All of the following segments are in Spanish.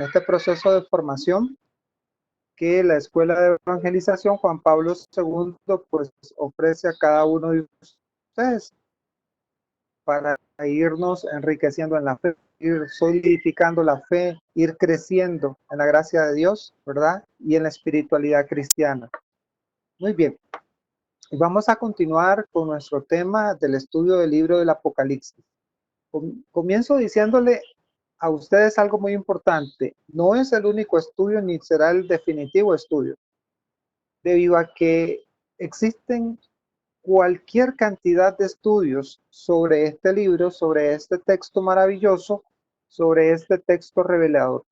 este proceso de formación que la Escuela de Evangelización Juan Pablo II pues ofrece a cada uno de ustedes para irnos enriqueciendo en la fe, ir solidificando la fe, ir creciendo en la gracia de Dios, ¿verdad? Y en la espiritualidad cristiana. Muy bien. Y vamos a continuar con nuestro tema del estudio del libro del Apocalipsis. Comienzo diciéndole a ustedes algo muy importante. No es el único estudio ni será el definitivo estudio, debido a que existen cualquier cantidad de estudios sobre este libro, sobre este texto maravilloso, sobre este texto revelador.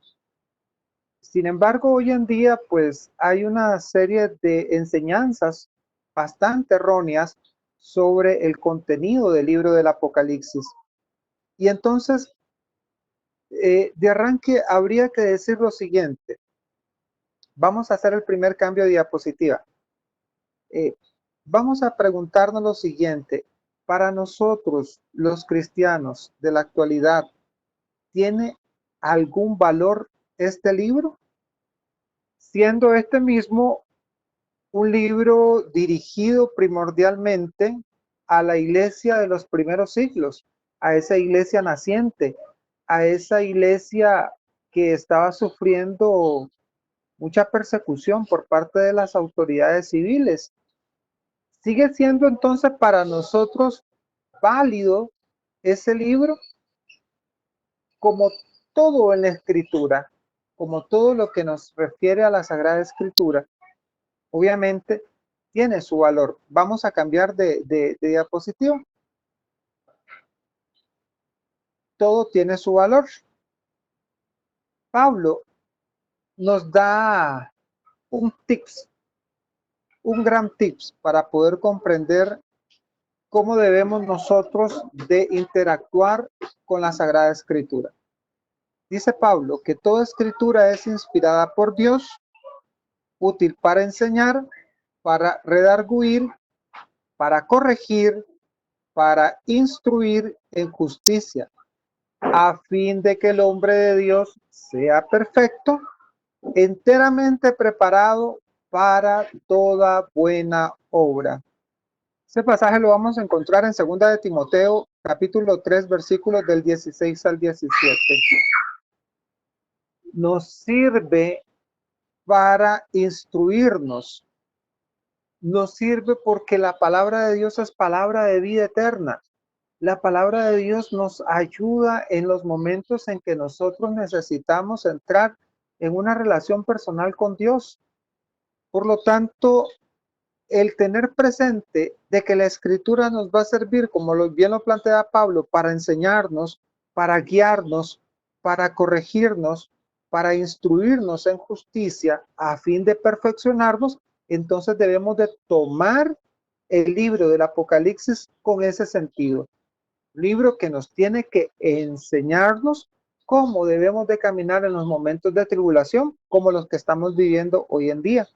Sin embargo, hoy en día, pues hay una serie de enseñanzas bastante erróneas sobre el contenido del libro del Apocalipsis. Y entonces, de arranque, habría que decir lo siguiente. Vamos a hacer el primer cambio de diapositiva. Vamos a preguntarnos lo siguiente. Para nosotros, los cristianos de la actualidad, ¿tiene algún valor este libro? Siendo este mismo un libro dirigido primordialmente a la iglesia de los primeros siglos, a esa iglesia naciente, a esa iglesia que estaba sufriendo mucha persecución por parte de las autoridades civiles. ¿Sigue siendo entonces para nosotros válido ese libro? Como todo en la Escritura, como todo lo que nos refiere a la Sagrada Escritura, obviamente tiene su valor. Vamos a cambiar de diapositiva. Todo tiene su valor. Pablo nos da un gran tips para poder comprender cómo debemos nosotros de interactuar con la Sagrada Escritura. Dice Pablo que toda escritura es inspirada por Dios, útil para enseñar, para redarguir, para corregir, para instruir en justicia, a fin de que el hombre de Dios sea perfecto, enteramente preparado para toda buena obra. Ese pasaje lo vamos a encontrar en 2 de Timoteo, capítulo 3, versículos del 16 al 17. Nos sirve para instruirnos. Nos sirve porque la palabra de Dios es palabra de vida eterna. La palabra de Dios nos ayuda en los momentos en que nosotros necesitamos entrar en una relación personal con Dios. Por lo tanto, el tener presente de que la Escritura nos va a servir, como bien lo plantea Pablo, para enseñarnos, para guiarnos, para corregirnos, para instruirnos en justicia, a fin de perfeccionarnos, entonces debemos de tomar el libro del Apocalipsis con ese sentido. Libro que nos tiene que enseñarnos cómo debemos de caminar en los momentos de tribulación, como los que estamos viviendo hoy en día.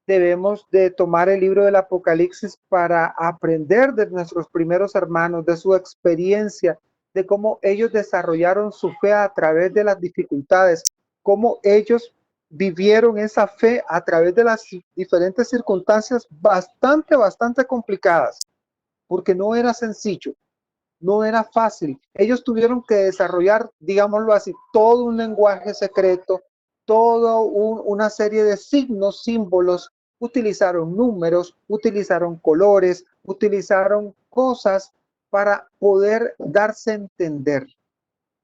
Debemos de tomar el libro del Apocalipsis para aprender de nuestros primeros hermanos, de su experiencia, de cómo ellos desarrollaron su fe a través de las dificultades, cómo ellos vivieron esa fe a través de las diferentes circunstancias bastante complicadas, porque no era sencillo. No era fácil. Ellos tuvieron que desarrollar, digámoslo así, todo un lenguaje secreto, toda una serie de signos, símbolos. Utilizaron números, utilizaron colores, utilizaron cosas para poder darse a entender.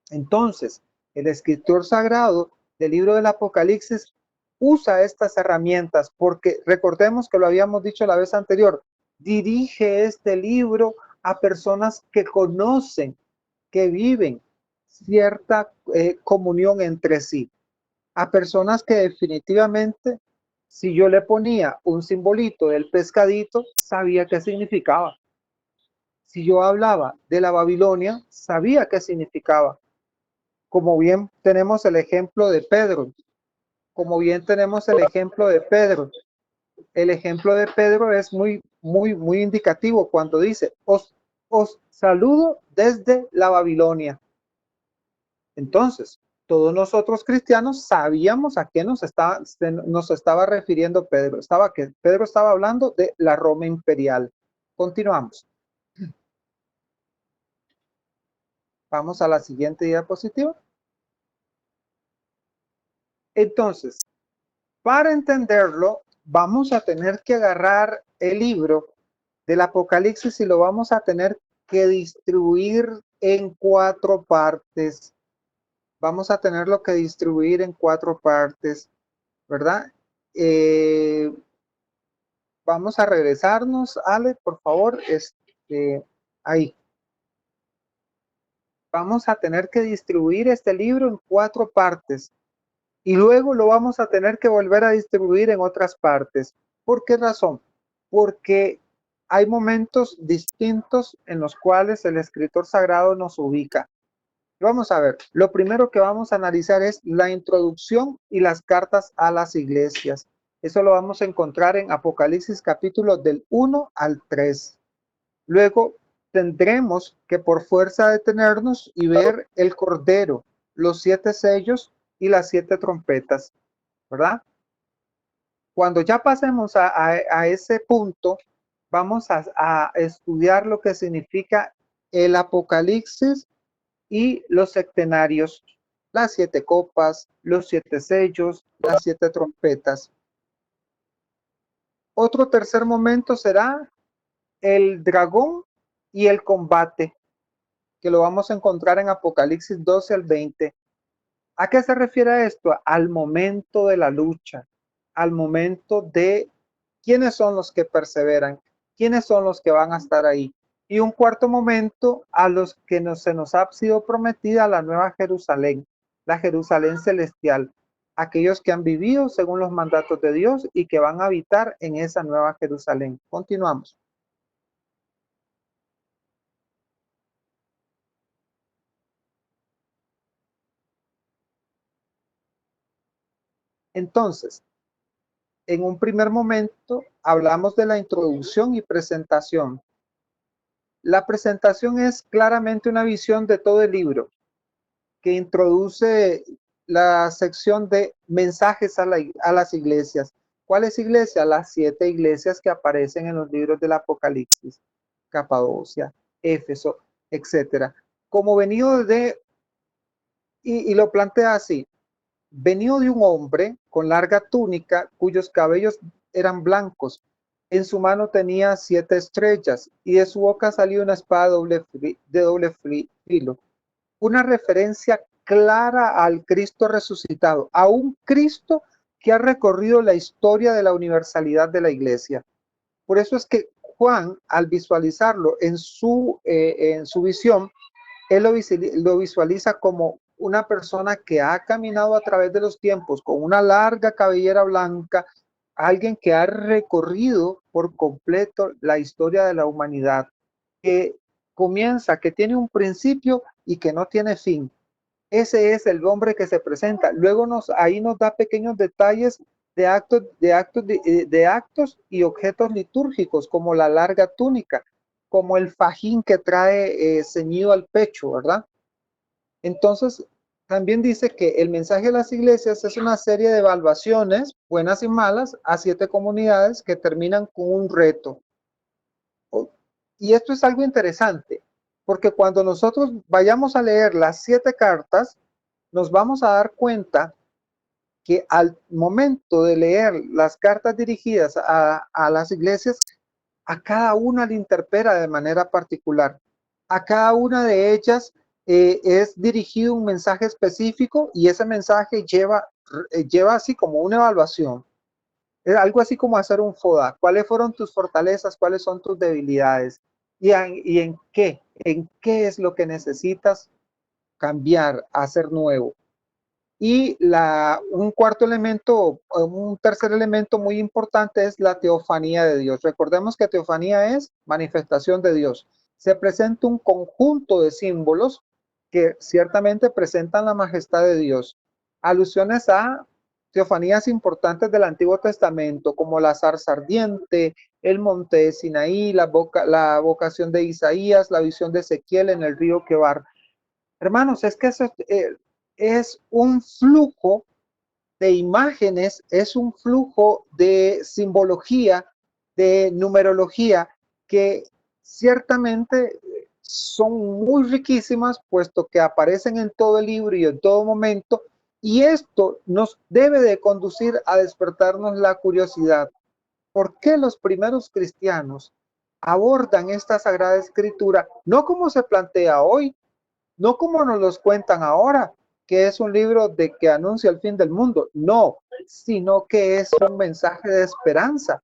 Entonces, el escritor sagrado del libro del Apocalipsis usa estas herramientas porque recordemos que lo habíamos dicho la vez anterior, dirige este libro a personas que conocen, que viven cierta comunión entre sí, a personas que definitivamente, si yo le ponía un simbolito del pescadito, sabía qué significaba. Si yo hablaba de la Babilonia, sabía qué significaba. Como bien tenemos el ejemplo de Pedro, el ejemplo de Pedro es muy indicativo cuando dice, os saludo desde la Babilonia. Entonces, Todos nosotros cristianos sabíamos a qué nos estaba refiriendo Pedro. Pedro estaba hablando de la Roma imperial. Continuamos. Vamos a la siguiente diapositiva. Entonces, para entenderlo, vamos a tener que agarrar el libro del Apocalipsis y lo vamos a tener que distribuir en 4 partes. Vamos a tenerlo que distribuir en 4 partes, ¿verdad? Vamos a regresarnos, Ale, por favor, ahí. Vamos a tener que distribuir este libro en 4 partes y luego lo vamos a tener que volver a distribuir en otras partes. ¿Por qué razón? Porque hay momentos distintos en los cuales el escritor sagrado nos ubica. Vamos a ver, lo primero que vamos a analizar es la introducción y las cartas a las iglesias. Eso lo vamos a encontrar en Apocalipsis capítulo del 1 al 3. Luego tendremos que por fuerza detenernos y ver el Cordero, los 7 sellos y las 7 trompetas, ¿verdad? Cuando ya pasemos a ese punto, vamos a estudiar lo que significa el Apocalipsis y los septenarios, las 7 copas, los 7 sellos, las 7 trompetas. Otro tercer momento será el dragón y el combate, que lo vamos a encontrar en Apocalipsis 12 al 20. ¿A qué se refiere esto? Al momento de la lucha, al momento de quiénes son los que perseveran, quiénes son los que van a estar ahí. Y un cuarto momento a los que se nos ha sido prometida la nueva Jerusalén, la Jerusalén celestial, aquellos que han vivido según los mandatos de Dios y que van a habitar en esa nueva Jerusalén. Continuamos. Entonces, en un primer momento hablamos de la introducción y presentación. La presentación es claramente una visión de todo el libro que introduce la sección de mensajes a las iglesias. ¿Cuáles iglesias? Las 7 iglesias que aparecen en los libros del Apocalipsis, Capadocia, Éfeso, etcétera. Como venido y lo plantea así, venido de un hombre con larga túnica cuyos cabellos eran blancos. En su mano tenía 7 estrellas y de su boca salió una espada de doble filo. Una referencia clara al Cristo resucitado, a un Cristo que ha recorrido la historia de la universalidad de la iglesia. Por eso es que Juan, al visualizarlo en su visión, él lo visualiza como una persona que ha caminado a través de los tiempos con una larga cabellera blanca, alguien que ha recorrido por completo la historia de la humanidad, que comienza, que tiene un principio y que no tiene fin. Ese es el hombre que se presenta. Luego ahí nos da pequeños detalles de actos y objetos litúrgicos, como la larga túnica, como el fajín que trae ceñido al pecho, ¿verdad? Entonces, también dice que el mensaje de las iglesias es una serie de evaluaciones, buenas y malas, a 7 comunidades que terminan con un reto. Y esto es algo interesante, porque cuando nosotros vayamos a leer las 7 cartas, nos vamos a dar cuenta que al momento de leer las cartas dirigidas a las iglesias, a cada una le interpela de manera particular. A cada una de ellas es dirigido un mensaje específico y ese mensaje lleva así como una evaluación. Es algo así como hacer un FODA. ¿Cuáles fueron tus fortalezas? ¿Cuáles son tus debilidades? ¿Y en qué? ¿En qué es lo que necesitas cambiar, hacer nuevo? Y un cuarto elemento, un tercer elemento muy importante es la teofanía de Dios. Recordemos que teofanía es manifestación de Dios. Se presenta un conjunto de símbolos que ciertamente presentan la majestad de Dios. Alusiones a teofanías importantes del Antiguo Testamento, como la zarza ardiente, el monte de Sinaí, la vocación de Isaías, la visión de Ezequiel en el río Quebar. Hermanos, es que es un flujo de imágenes, es un flujo de simbología, de numerología, que ciertamente son muy riquísimas, puesto que aparecen en todo el libro y en todo momento, y esto nos debe de conducir a despertarnos la curiosidad. ¿Por qué los primeros cristianos abordan esta Sagrada Escritura no como se plantea hoy, no como nos los cuentan ahora, que es un libro de que anuncia el fin del mundo? No, sino que es un mensaje de esperanza.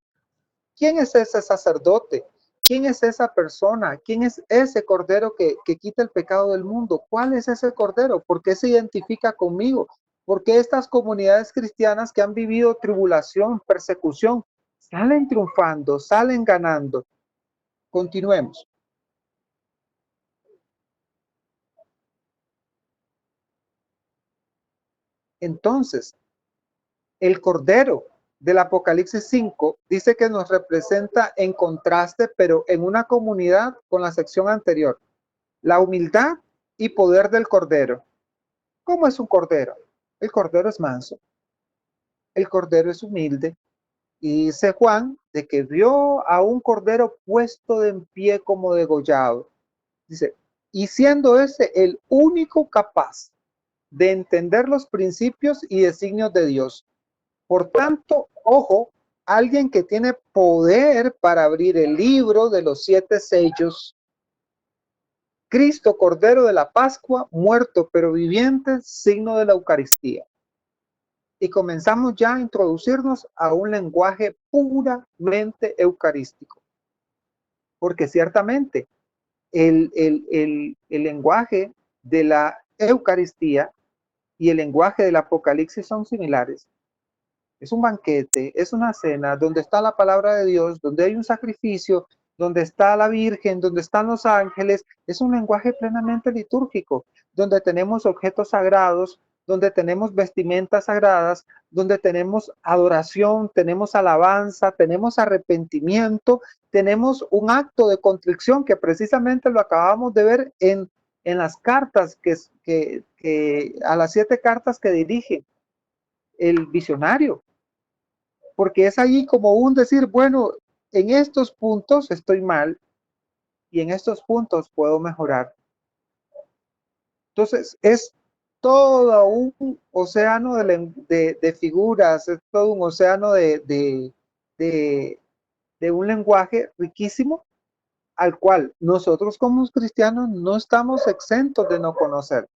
¿Quién es ese sacerdote? ¿Quién es esa persona? ¿Quién es ese cordero que quita el pecado del mundo? ¿Cuál es ese cordero? ¿Por qué se identifica conmigo? ¿Por qué estas comunidades cristianas que han vivido tribulación, persecución, salen triunfando, salen ganando? Continuemos. Entonces, el cordero del Apocalipsis 5 dice que nos representa en contraste, pero en una comunidad con la sección anterior, la humildad y poder del cordero. ¿Cómo es un cordero? El cordero es manso, el cordero es humilde. Y dice Juan de que vio a un cordero puesto de en pie como degollado. Dice, y siendo ese el único capaz de entender los principios y designios de Dios. Por tanto, ojo, alguien que tiene poder para abrir el libro de los 7 sellos. Cristo, Cordero de la Pascua, muerto pero viviente, signo de la Eucaristía. Y comenzamos ya a introducirnos a un lenguaje puramente eucarístico. Porque ciertamente el lenguaje de la Eucaristía y el lenguaje del Apocalipsis son similares. Es un banquete, es una cena donde está la palabra de Dios, donde hay un sacrificio, donde está la Virgen, donde están los ángeles. Es un lenguaje plenamente litúrgico, donde tenemos objetos sagrados, donde tenemos vestimentas sagradas, donde tenemos adoración, tenemos alabanza, tenemos arrepentimiento, tenemos un acto de contrición que precisamente lo acabamos de ver en las cartas que a las 7 cartas que dirige el visionario, porque es allí como un decir, bueno, en estos puntos estoy mal y en estos puntos puedo mejorar. Entonces, es todo un océano de figuras, es todo un océano de un lenguaje riquísimo al cual nosotros como cristianos no estamos exentos de no conocer.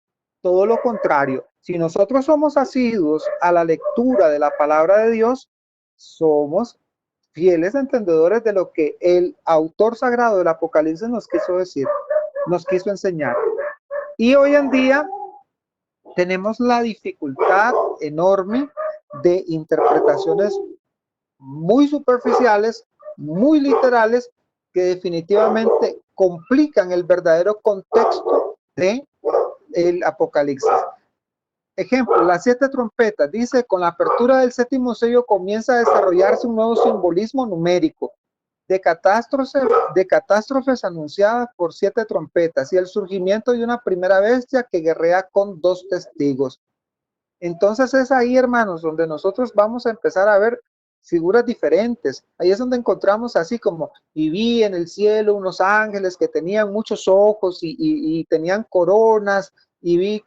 Todo lo contrario, si nosotros somos asiduos a la lectura de la palabra de Dios, somos fieles entendedores de lo que el autor sagrado del Apocalipsis nos quiso decir, nos quiso enseñar. Y hoy en día tenemos la dificultad enorme de interpretaciones muy superficiales, muy literales, que definitivamente complican el verdadero contexto de el Apocalipsis. Ejemplo, las 7 trompetas, dice, con la apertura del 7º sello comienza a desarrollarse un nuevo simbolismo numérico de catástrofes anunciadas por 7 trompetas y el surgimiento de una primera bestia que guerrea con 2 testigos. Entonces es ahí, hermanos, donde nosotros vamos a empezar a ver figuras diferentes. Ahí es donde encontramos así como, y vi en el cielo unos ángeles que tenían muchos ojos y tenían coronas, y vi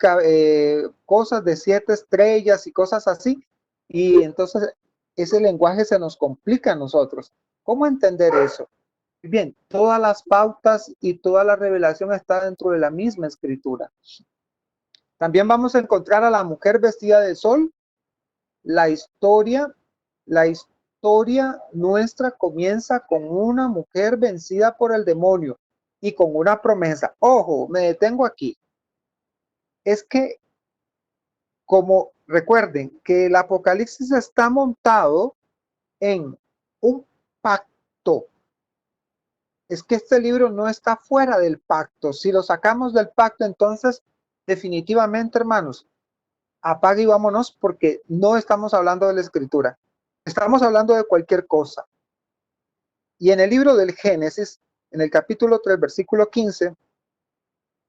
cosas de 7 estrellas y cosas así. Y entonces ese lenguaje se nos complica a nosotros. ¿Cómo entender eso? Bien, todas las pautas y toda la revelación está dentro de la misma escritura. También vamos a encontrar a la mujer vestida de sol. La historia, la historia nuestra comienza con una mujer vencida por el demonio y con una promesa. Ojo, me detengo aquí. Es que, como recuerden que el Apocalipsis está montado en un pacto. Es que este libro no está fuera del pacto. Si lo sacamos del pacto, entonces definitivamente, hermanos, apague y vámonos, porque no estamos hablando de la escritura. Estamos hablando de cualquier cosa. Y en el libro del Génesis, en el capítulo 3, versículo 15,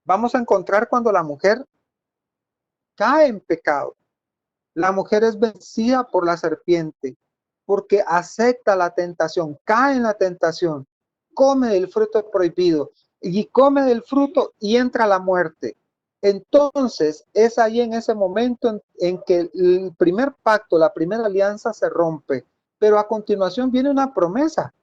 vamos a encontrar cuando la mujer cae en pecado. La mujer es vencida por la serpiente porque acepta la tentación, cae en la tentación, come del fruto prohibido y come del fruto y entra a la muerte. Entonces es ahí en ese momento en que el primer pacto, la primera alianza se rompe, pero a continuación viene una promesa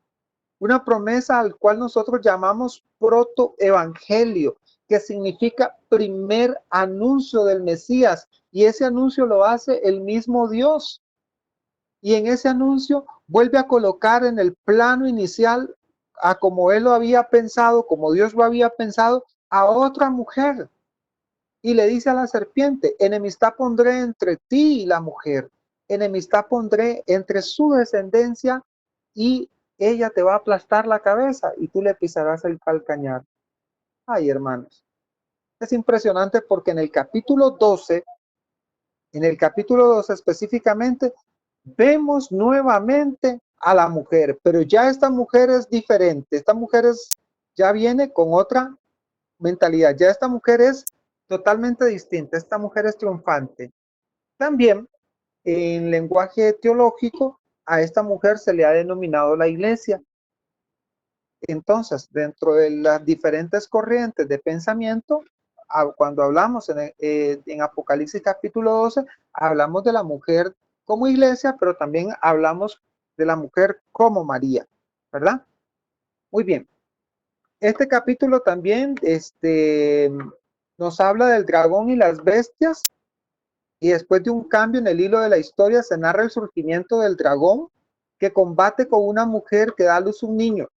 al cual nosotros llamamos protoevangelio, que significa primer anuncio del Mesías, y ese anuncio lo hace el mismo Dios. Y en ese anuncio vuelve a colocar en el plano inicial, a como él lo había pensado, como Dios lo había pensado, a otra mujer. Y le dice a la serpiente: enemistad pondré entre ti y la mujer, enemistad pondré entre su descendencia y ella te va a aplastar la cabeza y tú le pisarás el calcañar. Ay, hermanos, es impresionante porque en el capítulo 12 específicamente, vemos nuevamente a la mujer, pero ya esta mujer es diferente, ya viene con otra mentalidad, ya esta mujer es totalmente distinta, esta mujer es triunfante. También en lenguaje teológico a esta mujer se le ha denominado la iglesia. Entonces, dentro de las diferentes corrientes de pensamiento, cuando hablamos en Apocalipsis capítulo 12, hablamos de la mujer como iglesia, pero también hablamos de la mujer como María, ¿verdad? Muy bien. Este capítulo también nos habla del dragón y las bestias, y después de un cambio en el hilo de la historia se narra el surgimiento del dragón que combate con una mujer que da a luz un niño.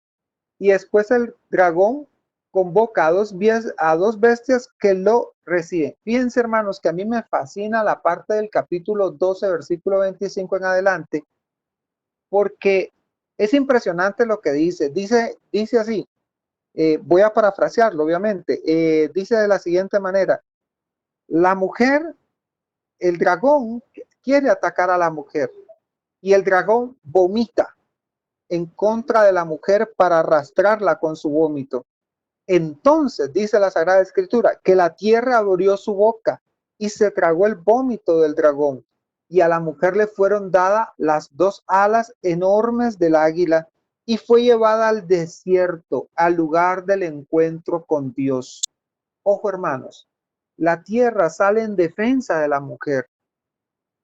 Y después el dragón convoca a dos bestias que lo reciben. Fíjense, hermanos, que a mí me fascina la parte del capítulo 12, versículo 25 en adelante, porque es impresionante lo que dice. Dice así, voy a parafrasearlo, obviamente. Dice de la siguiente manera: la mujer, el dragón quiere atacar a la mujer y el dragón vomita en contra de la mujer para arrastrarla con su vómito. Entonces dice la Sagrada Escritura que la tierra abrió su boca y se tragó el vómito del dragón, y a la mujer le fueron dadas las dos alas enormes del águila y fue llevada al desierto, al lugar del encuentro con Dios. Ojo, hermanos, la tierra sale en defensa de la mujer.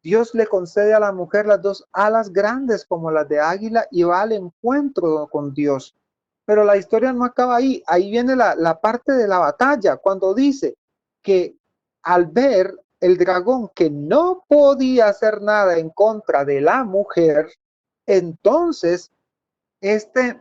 Dios le concede a la mujer las dos alas grandes como las de águila y va al encuentro con Dios. Pero la historia no acaba ahí. Ahí viene la parte de la batalla, cuando dice que al ver el dragón que no podía hacer nada en contra de la mujer, entonces este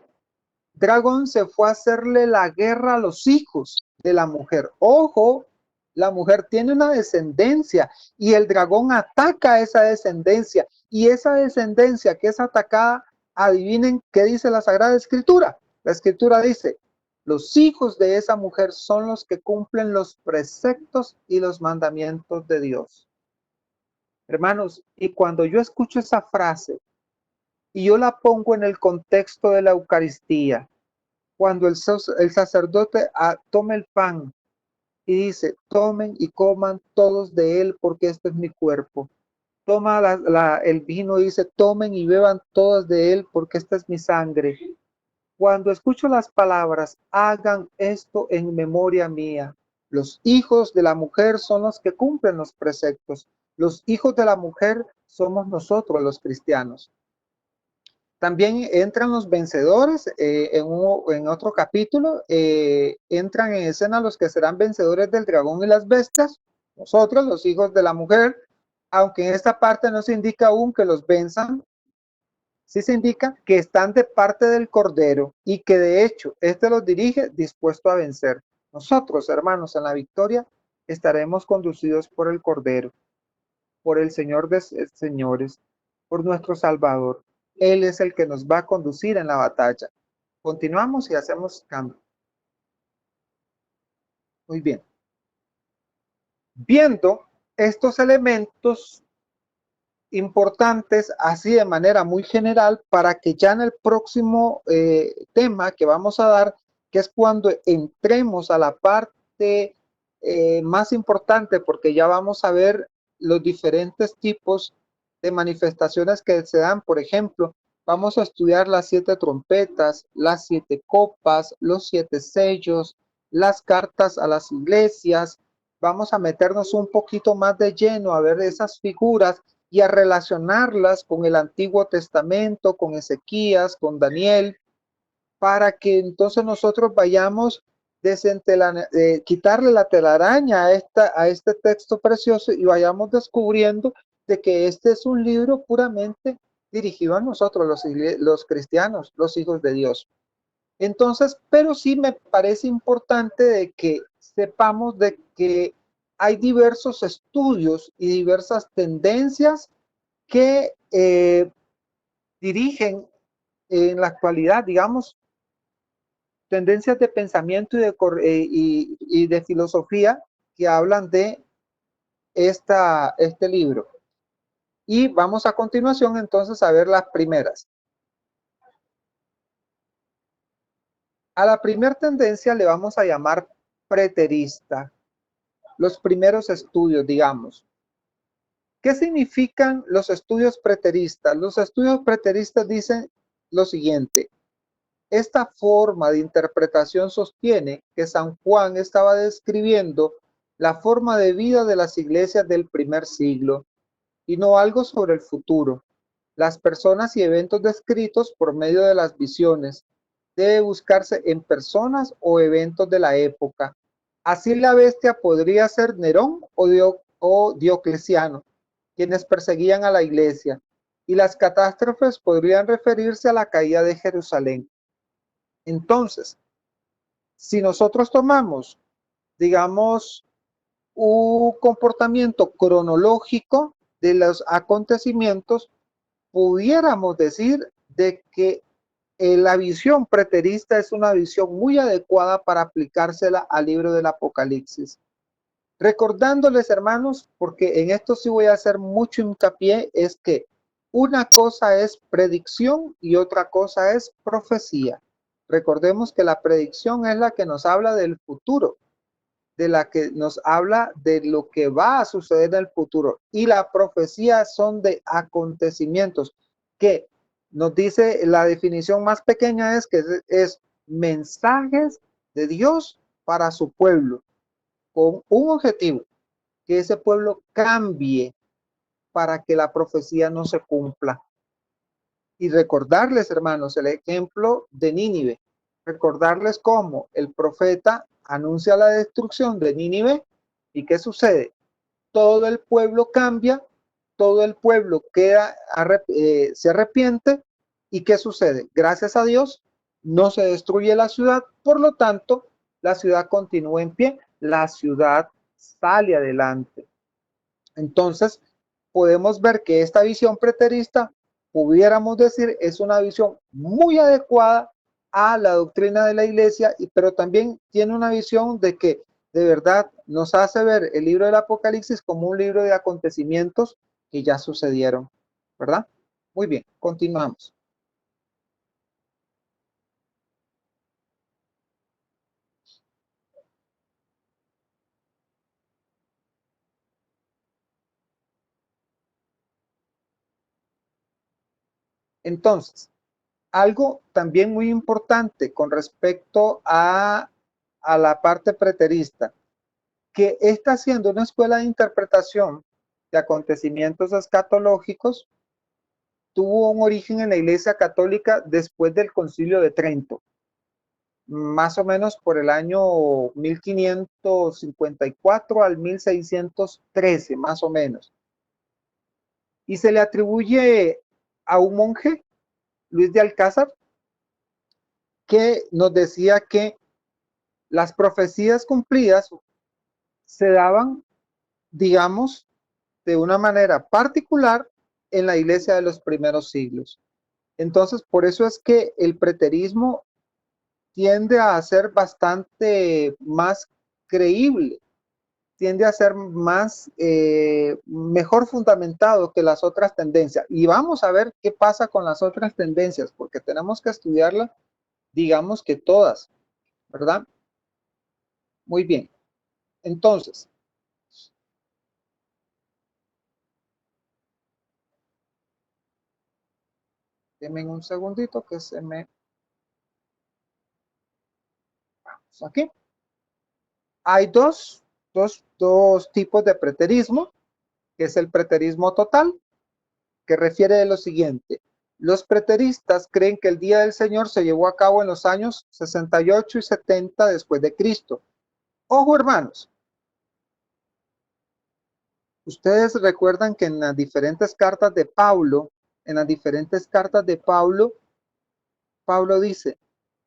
dragón se fue a hacerle la guerra a los hijos de la mujer. Ojo, la mujer tiene una descendencia y el dragón ataca a esa descendencia, y esa descendencia que es atacada, adivinen qué dice la Sagrada Escritura. La Escritura dice: los hijos de esa mujer son los que cumplen los preceptos y los mandamientos de Dios. Hermanos, y cuando yo escucho esa frase y yo la pongo en el contexto de la Eucaristía, cuando el sacerdote toma el pan y dice: tomen y coman todos de él porque este es mi cuerpo. Toma el vino y dice: tomen y beban todos de él porque esta es mi sangre. Cuando escucho las palabras: hagan esto en memoria mía, los hijos de la mujer son los que cumplen los preceptos. Los hijos de la mujer somos nosotros los cristianos. También entran los vencedores en otro capítulo, entran en escena los que serán vencedores del dragón y las bestias, nosotros, los hijos de la mujer, aunque en esta parte no se indica aún que los venzan, sí se indica que están de parte del Cordero y que de hecho este los dirige dispuesto a vencer. Nosotros, hermanos, en la victoria estaremos conducidos por el Cordero, por el Señor de señores, por nuestro Salvador. Él es el que nos va a conducir en la batalla. Continuamos y hacemos cambio. Muy bien. Viendo estos elementos importantes así de manera muy general, para que ya en el próximo tema que vamos a dar, que es cuando entremos a la parte más importante, porque ya vamos a ver los diferentes tipos de manifestaciones que se dan. Por ejemplo, vamos a estudiar las 7 trompetas, las 7 copas, los 7 sellos, las cartas a las iglesias. Vamos a meternos un poquito más de lleno a ver esas figuras y a relacionarlas con el Antiguo Testamento, con Ezequías, con Daniel, para que entonces nosotros vayamos quitarle la telaraña a este texto precioso y vayamos descubriendo de que este es un libro puramente dirigido a nosotros, los cristianos, los hijos de Dios. Entonces, pero sí me parece importante de que sepamos de que hay diversos estudios y diversas tendencias que dirigen en la actualidad, digamos, tendencias de pensamiento y de filosofía que hablan de este libro. Y vamos a continuación entonces a ver las primeras. A la primera tendencia le vamos a llamar preterista. Los primeros estudios, digamos. ¿Qué significan los estudios preteristas? Los estudios preteristas dicen lo siguiente. Esta forma de interpretación sostiene que San Juan estaba describiendo la forma de vida de las iglesias del primer siglo y no algo sobre el futuro. Las personas y eventos descritos por medio de las visiones debe buscarse en personas o eventos de la época. Así la bestia podría ser Nerón o Diocleciano, quienes perseguían a la iglesia, y las catástrofes podrían referirse a la caída de Jerusalén. Entonces, si nosotros tomamos, digamos, un comportamiento cronológico de los acontecimientos, pudiéramos decir de que la visión preterista es una visión muy adecuada para aplicársela al libro del Apocalipsis. Recordándoles, hermanos, porque en esto sí voy a hacer mucho hincapié, es que una cosa es predicción y otra cosa es profecía. Recordemos que la predicción es la que nos habla del futuro, de la que nos habla de lo que va a suceder en el futuro. Y la profecía son de acontecimientos que nos dice la definición más pequeña es que es mensajes de Dios para su pueblo, con un objetivo, que ese pueblo cambie para que la profecía no se cumpla. Y recordarles, hermanos, el ejemplo de Nínive. Recordarles cómo el profeta anuncia la destrucción de Nínive y qué sucede. Todo el pueblo cambia, todo el pueblo se arrepiente y qué sucede. Gracias a Dios no se destruye la ciudad, por lo tanto la ciudad continúa en pie, la ciudad sale adelante. Entonces, podemos ver que esta visión preterista, pudiéramos decir, es una visión muy adecuada a la doctrina de la iglesia, pero también tiene una visión de que de verdad nos hace ver el libro del Apocalipsis como un libro de acontecimientos que ya sucedieron, ¿verdad? Muy bien, continuamos. Entonces, algo también muy importante con respecto a la parte preterista, que está siendo una escuela de interpretación de acontecimientos escatológicos, tuvo un origen en la Iglesia Católica después del Concilio de Trento, más o menos por el año 1554 al 1613, más o menos. Y se le atribuye a un monje, Luis de Alcázar, que nos decía que las profecías cumplidas se daban, digamos, de una manera particular en la iglesia de los primeros siglos. Entonces, por eso es que el preterismo tiende a ser bastante más creíble, tiende a ser más, mejor fundamentado que las otras tendencias. Y vamos a ver qué pasa con las otras tendencias, porque tenemos que estudiarlas, digamos que todas, ¿verdad? Muy bien. Entonces, Denme un segundito que se me... Vamos aquí. Hay dos tipos de preterismo, que es el preterismo total, que refiere a lo siguiente. Los preteristas creen que el día del Señor se llevó a cabo en los años 68 y 70 después de Cristo. Ojo, hermanos, ustedes recuerdan que en las diferentes cartas de Pablo, Pablo dice,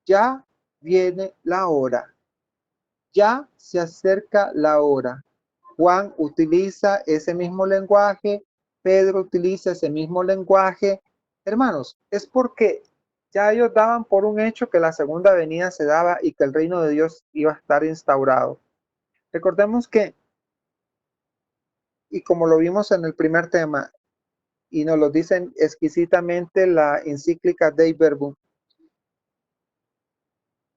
ya viene la hora, ya se acerca la hora. Juan utiliza ese mismo lenguaje, Pedro utiliza ese mismo lenguaje. Hermanos, es porque ya ellos daban por un hecho que la segunda venida se daba y que el reino de Dios iba a estar instaurado. Recordemos que, y como lo vimos en el primer tema, y nos lo dicen exquisitamente la encíclica Dei Verbum,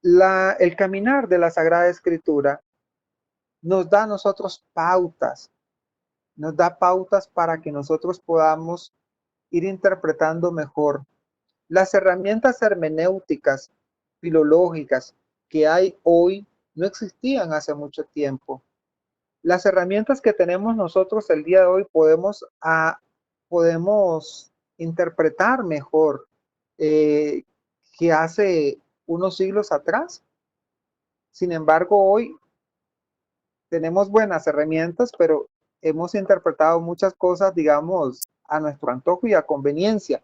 el caminar de la Sagrada Escritura nos da a nosotros pautas, nos da pautas para que nosotros podamos ir interpretando mejor. Las herramientas hermenéuticas, filológicas que hay hoy no existían hace mucho tiempo. Las herramientas que tenemos nosotros el día de hoy podemos interpretar mejor que hace unos siglos atrás. Sin embargo, hoy tenemos buenas herramientas, pero hemos interpretado muchas cosas, digamos, a nuestro antojo y a conveniencia.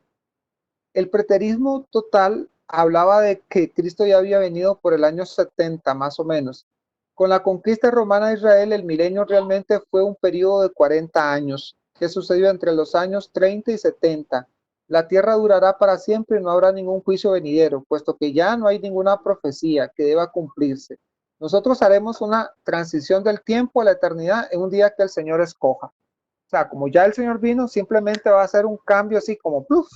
El preterismo total hablaba de que Cristo ya había venido por el año 70, más o menos. Con la conquista romana de Israel, el milenio realmente fue un periodo de 40 años, que sucedió entre los años 30 y 70. La tierra durará para siempre y no habrá ningún juicio venidero, puesto que ya no hay ninguna profecía que deba cumplirse. Nosotros haremos una transición del tiempo a la eternidad en un día que el Señor escoja. O sea, como ya el Señor vino, simplemente va a ser un cambio así como pluf,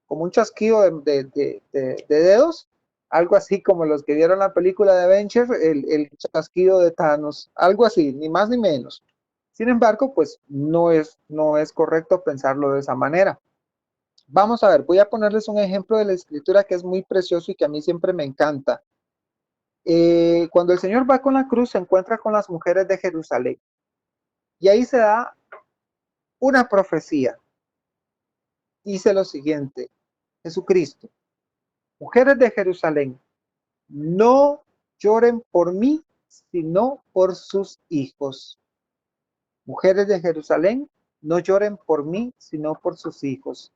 como un chasquido de dedos, algo así como los que vieron la película de Avengers, el chasquido de Thanos, algo así, ni más ni menos. Sin embargo, pues no es correcto pensarlo de esa manera. Vamos a ver, voy a ponerles un ejemplo de la escritura que es muy precioso y que a mí siempre me encanta. Cuando el Señor va con la cruz, se encuentra con las mujeres de Jerusalén. Y ahí se da una profecía. Dice lo siguiente, Jesucristo, mujeres de Jerusalén, no lloren por mí, sino por sus hijos. Mujeres de Jerusalén, no lloren por mí, sino por sus hijos.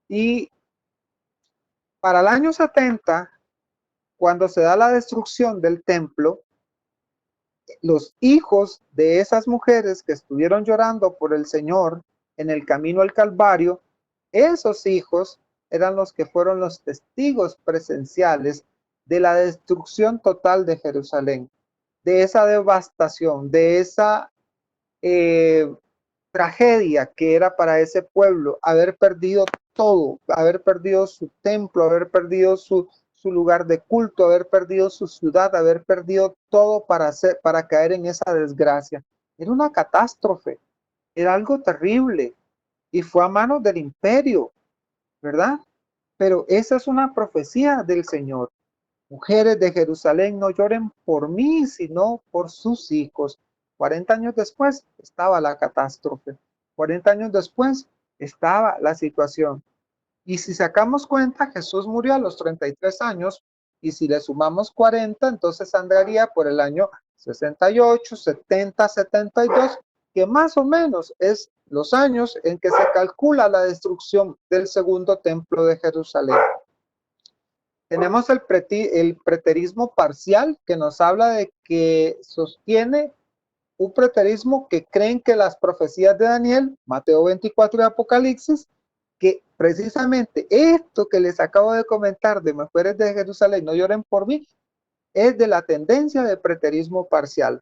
Y para el año 70, cuando se da la destrucción del templo, los hijos de esas mujeres que estuvieron llorando por el Señor en el camino al Calvario, esos hijos eran los que fueron los testigos presenciales de la destrucción total de Jerusalén, de esa devastación, de esa eh, tragedia que era para ese pueblo, haber perdido todo, haber perdido su templo, haber perdido su lugar de culto, haber perdido su ciudad, haber perdido todo para caer en esa desgracia. Era una catástrofe, era algo terrible y fue a manos del imperio, ¿verdad? Pero esa es una profecía del Señor. Mujeres de Jerusalén, no lloren por mí, sino por sus hijos. 40 años después estaba la catástrofe. 40 años después estaba la situación. Y si sacamos cuenta, Jesús murió a los 33 años y si le sumamos 40, entonces andaría por el año 68, 70, 72, que más o menos es los años en que se calcula la destrucción del segundo templo de Jerusalén. Tenemos el preterismo parcial que nos habla de que sostiene un preterismo que creen que las profecías de Daniel, Mateo 24 y Apocalipsis, que precisamente esto que les acabo de comentar de mujeres de Jerusalén, no lloren por mí, es de la tendencia del preterismo parcial,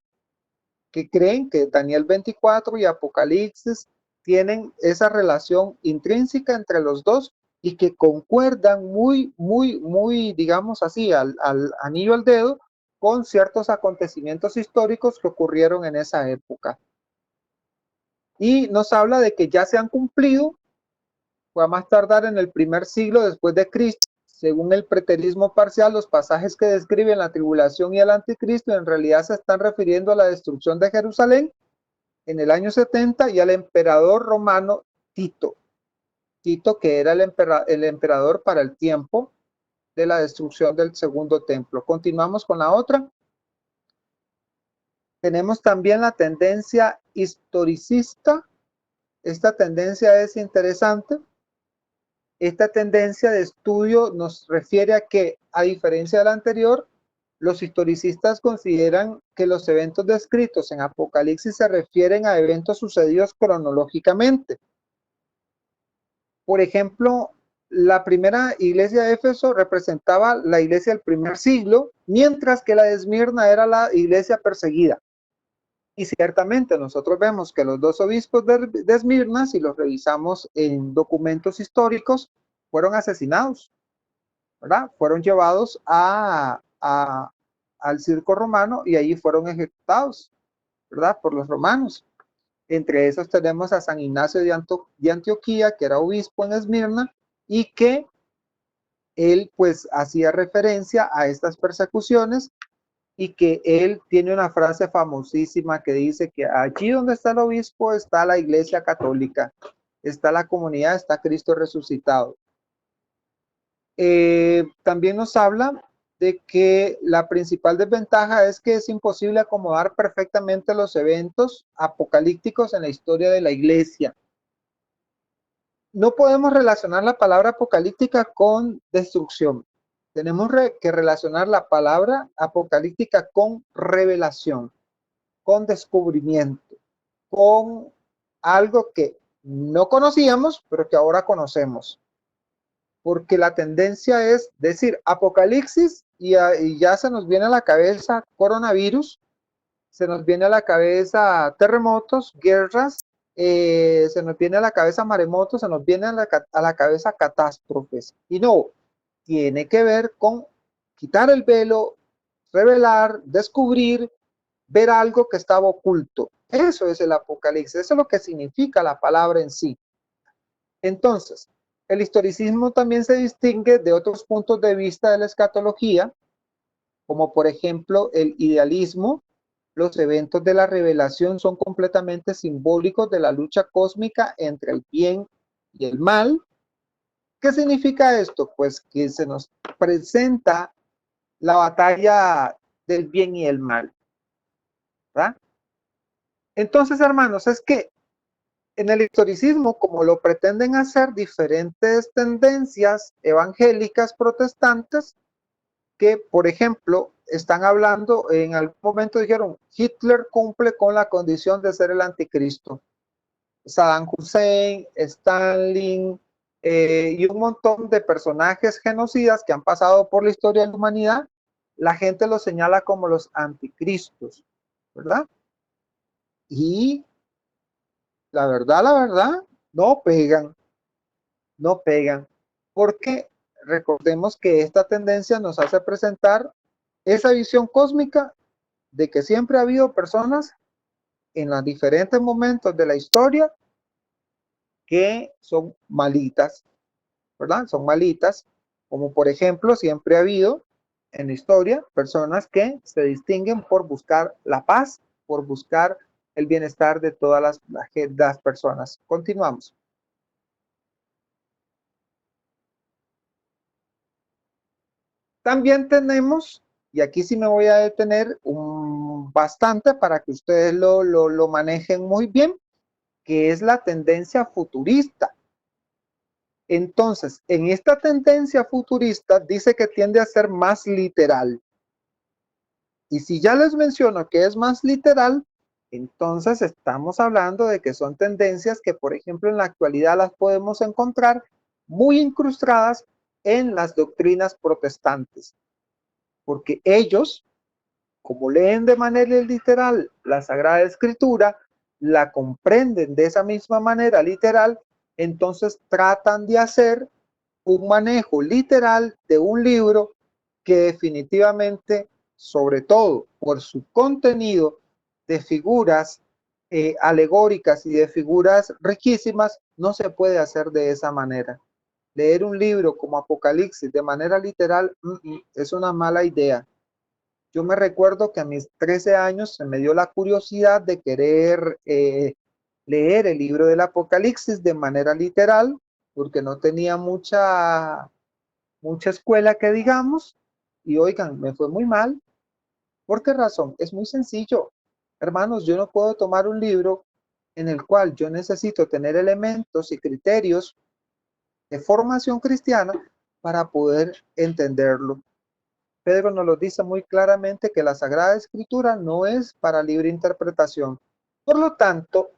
que creen que Daniel 24 y Apocalipsis tienen esa relación intrínseca entre los dos y que concuerdan muy, digamos así, al anillo al dedo con ciertos acontecimientos históricos que ocurrieron en esa época. Y nos habla de que ya se han cumplido fue a más tardar en el primer siglo después de Cristo. Según el preterismo parcial, los pasajes que describen la tribulación y el anticristo en realidad se están refiriendo a la destrucción de Jerusalén en el año 70 y al emperador romano Tito. Tito, que era el emperador para el tiempo de la destrucción del segundo templo. Continuamos con la otra. Tenemos también la tendencia historicista. Esta tendencia es interesante. Esta tendencia de estudio nos refiere a que, a diferencia de la anterior, los historicistas consideran que los eventos descritos en Apocalipsis se refieren a eventos sucedidos cronológicamente. Por ejemplo, la primera iglesia de Éfeso representaba la iglesia del primer siglo, mientras que la de Esmirna era la iglesia perseguida. Y ciertamente nosotros vemos que los dos obispos de Esmirna, si los revisamos en documentos históricos, fueron asesinados, ¿verdad? Fueron llevados al circo romano y allí fueron ejecutados, ¿verdad? Por los romanos. Entre esos tenemos a San Ignacio de Antioquía, que era obispo en Esmirna, y que él pues hacía referencia a estas persecuciones y que él tiene una frase famosísima que dice que allí donde está el obispo está la iglesia católica, está la comunidad, está Cristo resucitado. También nos habla de que la principal desventaja es que es imposible acomodar perfectamente los eventos apocalípticos en la historia de la iglesia. No podemos relacionar la palabra apocalíptica con destrucción. Tenemos que relacionar la palabra apocalíptica con revelación, con descubrimiento, con algo que no conocíamos, pero que ahora conocemos. Porque la tendencia es decir apocalipsis y ya se nos viene a la cabeza coronavirus, se nos viene a la cabeza terremotos, guerras, se nos viene a la cabeza maremotos, se nos viene a la cabeza catástrofes. Y no, tiene que ver con quitar el velo, revelar, descubrir, ver algo que estaba oculto. Eso es el apocalipsis, eso es lo que significa la palabra en sí. Entonces, el historicismo también se distingue de otros puntos de vista de la escatología, como por ejemplo el idealismo. Los eventos de la revelación son completamente simbólicos de la lucha cósmica entre el bien y el mal. ¿Qué significa esto? Pues que se nos presenta la batalla del bien y el mal, ¿verdad? Entonces, hermanos, es que en el historicismo, como lo pretenden hacer diferentes tendencias evangélicas protestantes, que, por ejemplo, están hablando, en algún momento dijeron, Hitler cumple con la condición de ser el anticristo. Saddam Hussein, Stalin, y un montón de personajes genocidas que han pasado por la historia de la humanidad, la gente los señala como los anticristos, ¿verdad? Y la verdad, no pegan, no pegan, porque recordemos que esta tendencia nos hace presentar esa visión cósmica de que siempre ha habido personas en los diferentes momentos de la historia que son malitas, ¿verdad? Son malitas, como por ejemplo siempre ha habido en la historia personas que se distinguen por buscar la paz, por buscar el bienestar de todas las personas. Continuamos. También tenemos, y aquí sí me voy a detener bastante para que ustedes lo manejen muy bien, que es la tendencia futurista. Entonces, en esta tendencia futurista dice que tiende a ser más literal. Y si ya les menciono que es más literal, entonces estamos hablando de que son tendencias que, por ejemplo, en la actualidad las podemos encontrar muy incrustadas en las doctrinas protestantes. Porque ellos, como leen de manera literal la Sagrada Escritura, la comprenden de esa misma manera literal, entonces tratan de hacer un manejo literal de un libro que definitivamente, sobre todo por su contenido de figuras alegóricas y de figuras riquísimas, no se puede hacer de esa manera. Leer un libro como Apocalipsis de manera literal es una mala idea. Yo me recuerdo que a mis 13 años se me dio la curiosidad de querer leer el libro del Apocalipsis de manera literal, porque no tenía mucha escuela que digamos, y oigan, me fue muy mal. ¿Por qué razón? Es muy sencillo. Hermanos, yo no puedo tomar un libro en el cual yo necesito tener elementos y criterios de formación cristiana para poder entenderlo. Pedro nos lo dice muy claramente que la Sagrada Escritura no es para libre interpretación. Por lo tanto,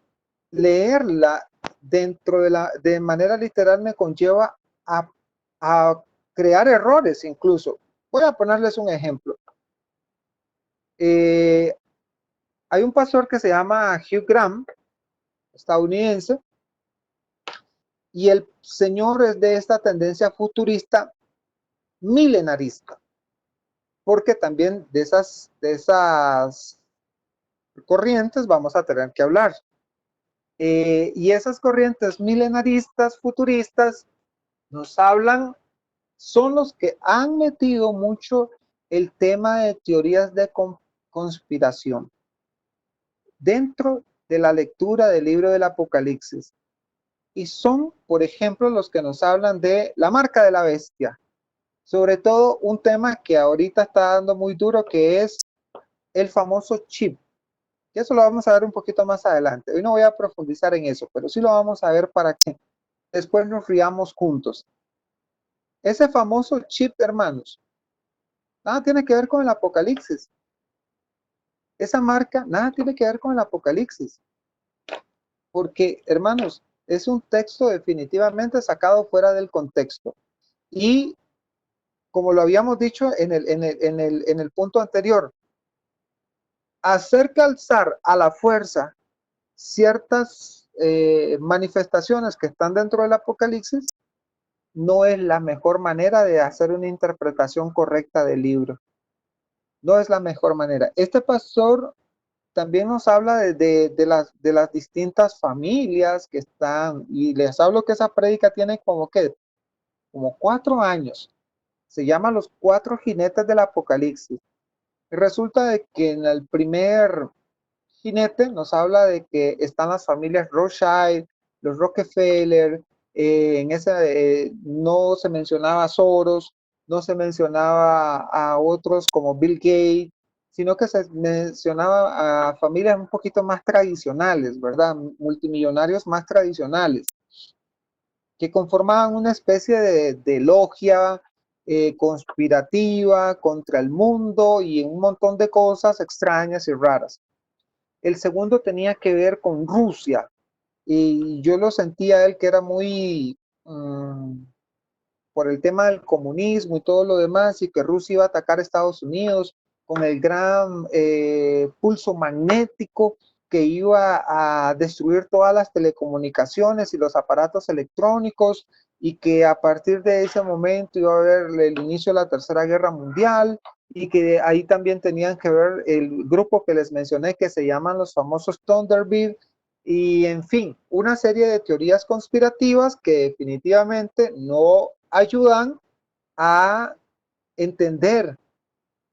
leerla de manera literal me conlleva a crear errores incluso. Voy a ponerles un ejemplo. Eh, Hay un pastor que se llama Hugh Graham, estadounidense, y el señor es de esta tendencia futurista milenarista, porque también de esas corrientes vamos a tener que hablar. Y esas corrientes milenaristas, futuristas, nos hablan, son los que han metido mucho el tema de teorías de conspiración dentro de la lectura del libro del Apocalipsis. Y son, por ejemplo, los que nos hablan de la marca de la bestia. Sobre todo un tema que ahorita está dando muy duro, que es el famoso chip. Y eso lo vamos a ver un poquito más adelante. Hoy no voy a profundizar en eso, pero sí lo vamos a ver para que después nos riamos juntos. Ese famoso chip, hermanos, nada tiene que ver con el Apocalipsis. Esa marca, nada tiene que ver con el Apocalipsis. Porque, hermanos, es un texto definitivamente sacado fuera del contexto. Y como lo habíamos dicho en el punto anterior, hacer calzar a la fuerza ciertas manifestaciones que están dentro del Apocalipsis no es la mejor manera de hacer una interpretación correcta del libro. No es la mejor manera. Este pastor también nos habla de las distintas familias que están, y les hablo que esa prédica tiene como 4 años. Se llama Los Cuatro Jinetes del Apocalipsis. Y resulta de que en el primer jinete nos habla de que están las familias Rothschild, los Rockefeller, no se mencionaba a Soros, no se mencionaba a otros como Bill Gates, sino que se mencionaba a familias un poquito más tradicionales, ¿verdad? Multimillonarios más tradicionales, que conformaban una especie de logia conspirativa contra el mundo y un montón de cosas extrañas y raras. El segundo tenía que ver con Rusia y yo lo sentía él que era muy por el tema del comunismo y todo lo demás, y que Rusia iba a atacar a Estados Unidos con el gran pulso magnético que iba a destruir todas las telecomunicaciones y los aparatos electrónicos, y que a partir de ese momento iba a haber el inicio de la Tercera Guerra Mundial, y que ahí también tenían que ver el grupo que les mencioné que se llaman los famosos Thunderbird, y en fin, una serie de teorías conspirativas que definitivamente no ayudan a entender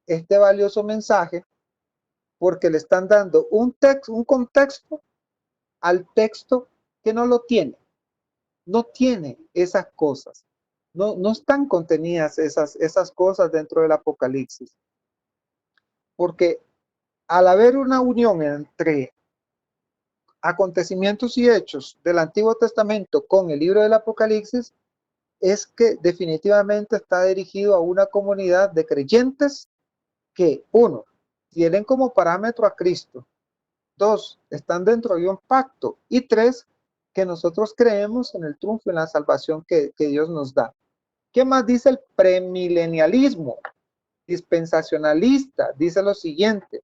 este valioso mensaje, porque le están dando un contexto al texto que no lo tiene, no tiene esas cosas, no están contenidas esas cosas dentro del Apocalipsis, porque al haber una unión entre acontecimientos y hechos del Antiguo Testamento con el libro del Apocalipsis, es que definitivamente está dirigido a una comunidad de creyentes que, uno, tienen como parámetro a Cristo; dos, están dentro de un pacto; y tres, que nosotros creemos en el triunfo y en la salvación que Dios nos da. ¿Qué más dice el premilenialismo dispensacionalista? Dice lo siguiente: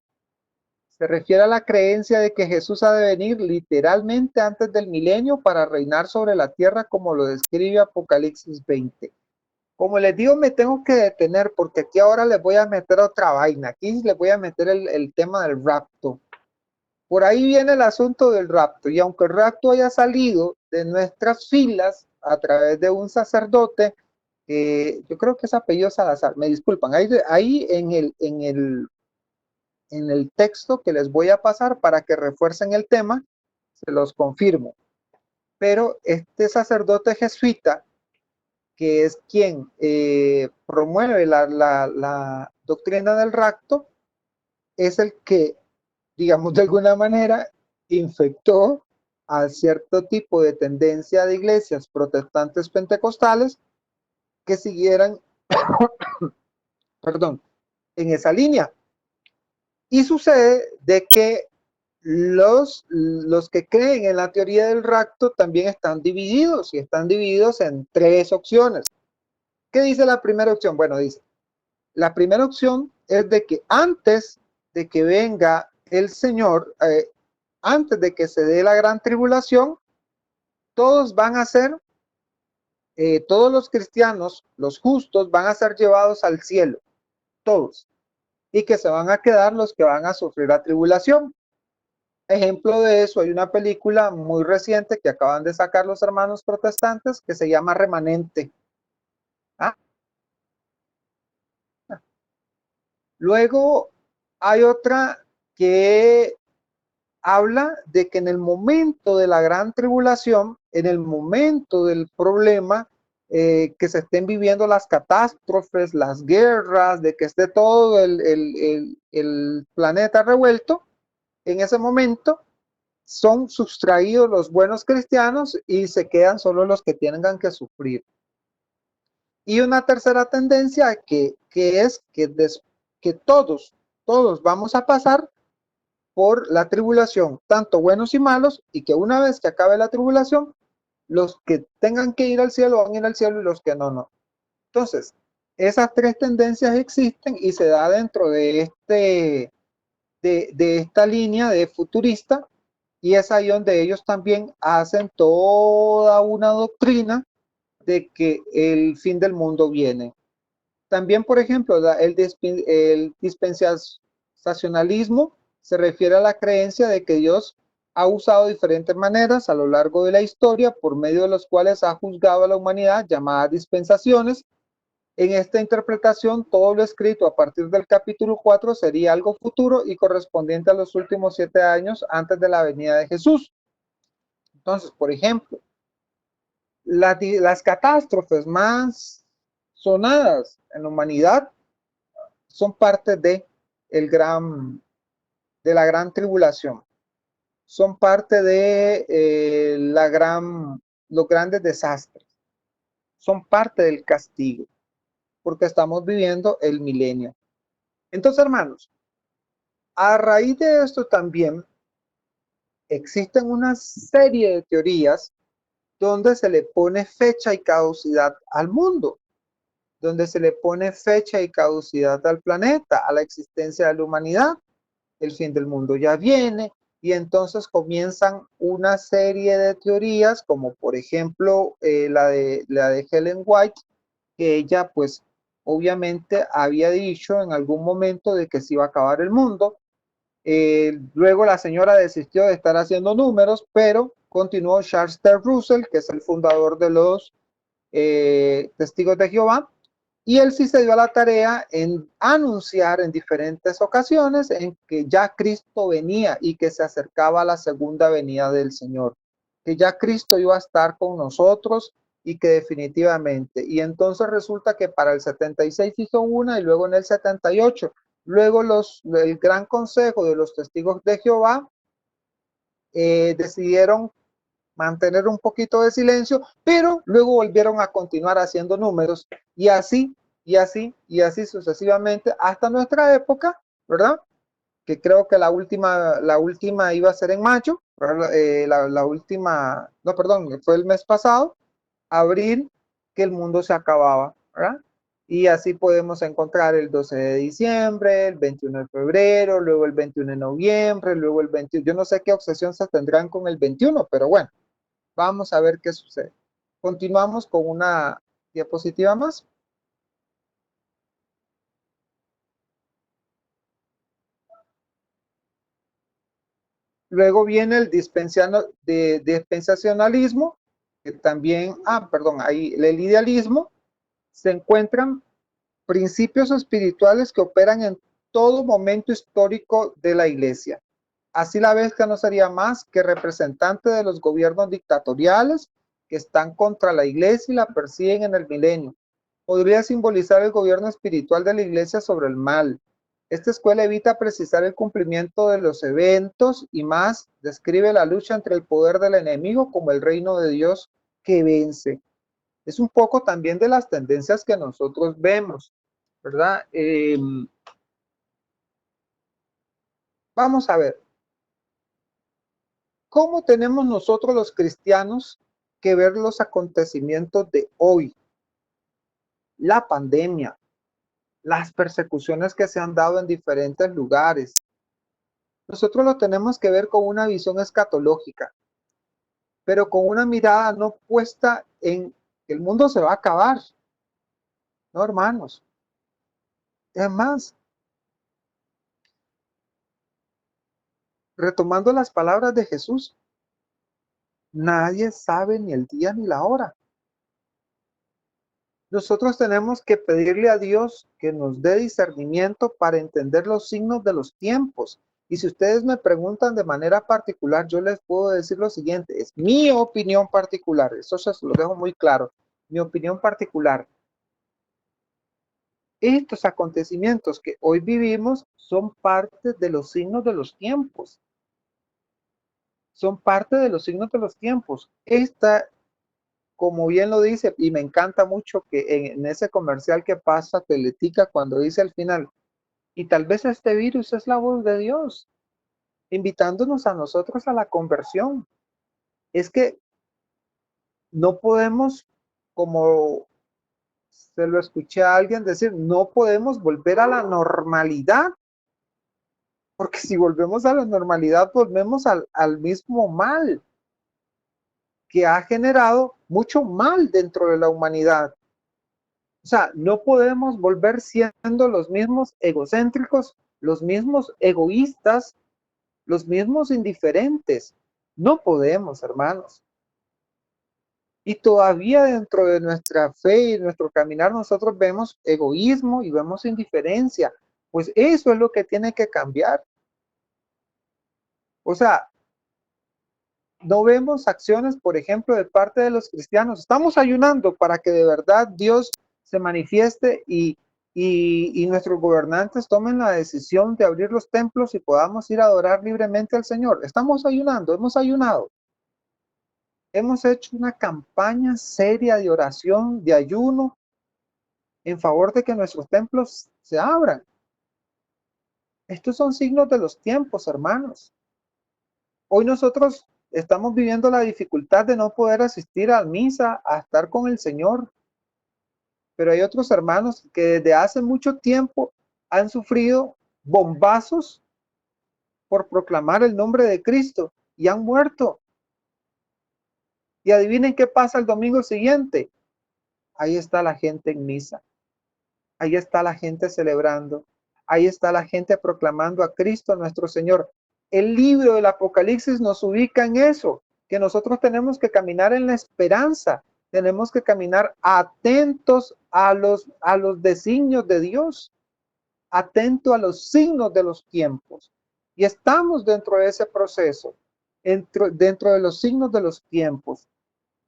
se refiere a la creencia de que Jesús ha de venir literalmente antes del milenio para reinar sobre la tierra, como lo describe Apocalipsis 20. Como les digo, me tengo que detener porque aquí ahora les voy a meter otra vaina. Aquí les voy a meter el tema del rapto. por ahí viene el asunto del rapto. Y aunque el rapto haya salido de nuestras filas a través de un sacerdote, yo creo que es apellido Salazar, me disculpan, ahí en el texto que les voy a pasar para que refuercen el tema, se los confirmo. Pero este sacerdote jesuita, que es quien promueve la doctrina del rapto, es el que, digamos, de alguna manera infectó a cierto tipo de tendencia de iglesias protestantes pentecostales que siguieran, perdón, en esa línea. Y sucede de que los que creen en la teoría del rapto también están divididos y están divididos en tres opciones. ¿Qué dice la primera opción? Bueno, dice, la primera opción es de que antes de que venga el Señor, antes de que se dé la gran tribulación, todos van a ser, todos los cristianos, los justos, van a ser llevados al cielo, todos, y que se van a quedar los que van a sufrir la tribulación. Ejemplo de eso, hay una película muy reciente que acaban de sacar los hermanos protestantes que se llama Remanente. ¿Ah? Luego hay otra que habla de que en el momento de la gran tribulación, en el momento del problema, que se estén viviendo las catástrofes, las guerras, de que esté todo el planeta revuelto, en ese momento son sustraídos los buenos cristianos y se quedan solo los que tengan que sufrir. Y una tercera tendencia que es que todos vamos a pasar por la tribulación, tanto buenos y malos, y que una vez que acabe la tribulación, los que tengan que ir al cielo van a ir al cielo y los que no, no. Entonces, esas tres tendencias existen y se da dentro de esta línea de futurista, y es ahí donde ellos también hacen toda una doctrina de que el fin del mundo viene. También, por ejemplo, el dispensacionalismo se refiere a la creencia de que Dios ha usado diferentes maneras a lo largo de la historia por medio de los cuales ha juzgado a la humanidad, llamadas dispensaciones. En esta interpretación, todo lo escrito a partir del capítulo 4 sería algo futuro y correspondiente a los últimos 7 años antes de la venida de Jesús. Entonces, por ejemplo, las catástrofes más sonadas en la humanidad son parte de la gran tribulación, son parte de los grandes desastres, son parte del castigo, porque estamos viviendo el milenio. Entonces, hermanos, a raíz de esto también existen una serie de teorías donde se le pone fecha y caducidad al mundo, donde se le pone fecha y caducidad al planeta, a la existencia de la humanidad. El fin del mundo ya viene, y entonces comienzan una serie de teorías, como por ejemplo la de Ellen White, que ella pues obviamente había dicho en algún momento de que se iba a acabar el mundo. Luego la señora desistió de estar haciendo números, pero continuó Charles T. Russell, que es el fundador de los Testigos de Jehová, y él sí se dio a la tarea en anunciar en diferentes ocasiones en que ya Cristo venía y que se acercaba a la segunda venida del Señor, que ya Cristo iba a estar con nosotros y que definitivamente. Y entonces resulta que para el 76 hizo una y luego en el 78. Luego el Gran Consejo de los Testigos de Jehová decidieron mantener un poquito de silencio, pero luego volvieron a continuar haciendo números y así, y así, y así sucesivamente hasta nuestra época, ¿verdad? Que creo que la última iba a ser en mayo, la última, no, perdón, fue el mes pasado, abril, que el mundo se acababa, ¿verdad? Y así podemos encontrar el 12 de diciembre, el 21 de febrero, luego el 21 de noviembre, luego el 21. Yo no sé qué obsesión se tendrán con el 21, pero bueno, vamos a ver qué sucede. Continuamos con una diapositiva más. Luego viene el dispensacionalismo, que también, ahí el idealismo. Se encuentran principios espirituales que operan en todo momento histórico de la iglesia. Así la bestia no sería más que representante de los gobiernos dictatoriales que están contra la iglesia y la persiguen en el milenio. Podría simbolizar el gobierno espiritual de la iglesia sobre el mal. Esta escuela evita precisar el cumplimiento de los eventos y más describe la lucha entre el poder del enemigo como el reino de Dios que vence. Es un poco también de las tendencias que nosotros vemos, ¿verdad? Vamos a ver, ¿cómo tenemos nosotros los cristianos que ver los acontecimientos de hoy? La pandemia, las persecuciones que se han dado en diferentes lugares. Nosotros lo tenemos que ver con una visión escatológica, pero con una mirada no puesta en que el mundo se va a acabar. No, hermanos. Es más, retomando las palabras de Jesús, nadie sabe ni el día ni la hora. Nosotros tenemos que pedirle a Dios que nos dé discernimiento para entender los signos de los tiempos. Y si ustedes me preguntan de manera particular, yo les puedo decir lo siguiente, es mi opinión particular, eso se lo dejo muy claro, mi opinión particular. Estos acontecimientos que hoy vivimos son parte de los signos de los tiempos. Son parte de los signos de los tiempos. Esta, como bien lo dice, y me encanta mucho que en ese comercial que pasa Teletica cuando dice al final, y tal vez este virus es la voz de Dios, invitándonos a nosotros a la conversión. Es que no podemos, como se lo escuché a alguien decir, no podemos volver a la normalidad, porque si volvemos a la normalidad, volvemos al mismo mal que ha generado mucho mal dentro de la humanidad. O sea, no podemos volver siendo los mismos egocéntricos, los mismos egoístas, los mismos indiferentes. No podemos, hermanos. Y todavía dentro de nuestra fe y nuestro caminar nosotros vemos egoísmo y vemos indiferencia. Pues eso es lo que tiene que cambiar. O sea, no vemos acciones, por ejemplo, de parte de los cristianos. Estamos ayunando para que de verdad Dios se manifieste y nuestros gobernantes tomen la decisión de abrir los templos y podamos ir a adorar libremente al Señor. Estamos ayunando, hemos ayunado. Hemos hecho una campaña seria de oración, de ayuno, en favor de que nuestros templos se abran. Estos son signos de los tiempos, hermanos. Hoy nosotros estamos viviendo la dificultad de no poder asistir a misa, a estar con el Señor. Pero hay otros hermanos que desde hace mucho tiempo han sufrido bombazos por proclamar el nombre de Cristo y han muerto. Y adivinen qué pasa el domingo siguiente. Ahí está la gente en misa. Ahí está la gente celebrando. Ahí está la gente proclamando a Cristo nuestro Señor. El libro del Apocalipsis nos ubica en eso, que nosotros tenemos que caminar en la esperanza, tenemos que caminar atentos a los designios de Dios, atento a los signos de los tiempos. Y estamos dentro de ese proceso, dentro de los signos de los tiempos.